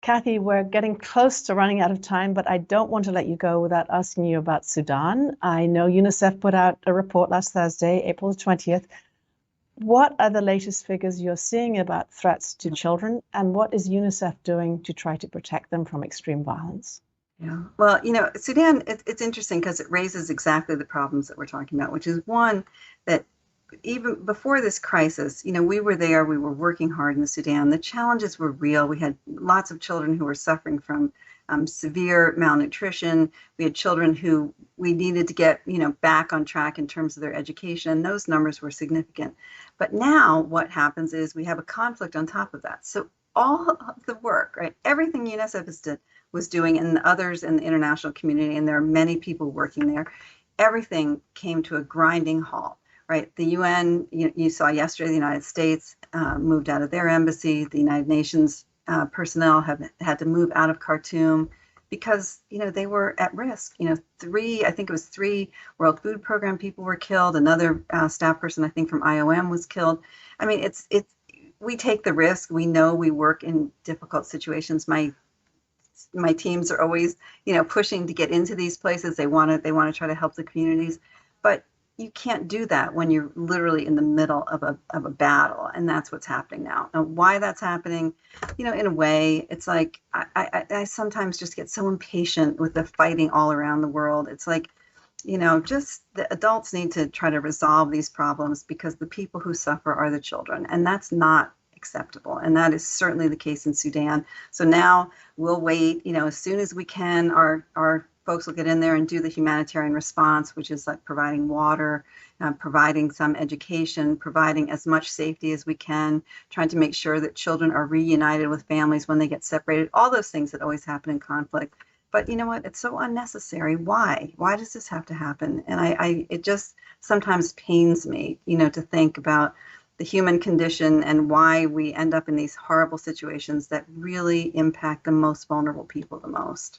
Kathy, we're getting close to running out of time, but I don't want to let you go without asking you about Sudan. I know UNICEF put out a report last Thursday, April 20th. What are the latest figures you're seeing about threats to children, and what is UNICEF doing to try to protect them from extreme violence? Yeah. Well, Sudan, it's interesting because it raises exactly the problems that we're talking about, which is one that even before this crisis, we were there, we were working hard in the Sudan. The challenges were real. We had lots of children who were suffering from severe malnutrition. We had children who we needed to get, back on track in terms of their education. Those numbers were significant. But now what happens is we have a conflict on top of that. So all of the work, right, everything UNICEF was doing and others in the international community, and there are many people working there, everything came to a grinding halt. Right, the UN, you saw yesterday, the United States moved out of their embassy. The United Nations personnel have had to move out of Khartoum because, they were at risk. I think it was three World Food Program people were killed. Another staff person, I think from IOM, was killed. I mean, we take the risk. We know we work in difficult situations. My teams are always, pushing to get into these places. They want to try to help the communities, but you can't do that when you're literally in the middle of a battle, and that's what's happening now. And why that's happening, in a way, it's like I sometimes just get so impatient with the fighting all around the world. It's like, just the adults need to try to resolve these problems because the people who suffer are the children, and that's not acceptable. And that is certainly the case in Sudan. So now we'll wait, as soon as we can, our folks will get in there and do the humanitarian response, which is like providing water, providing some education, providing as much safety as we can, trying to make sure that children are reunited with families when they get separated, all those things that always happen in conflict. But you know what? It's so unnecessary. Why? Why does this have to happen? And it just sometimes pains me, to think about the human condition and why we end up in these horrible situations that really impact the most vulnerable people the most.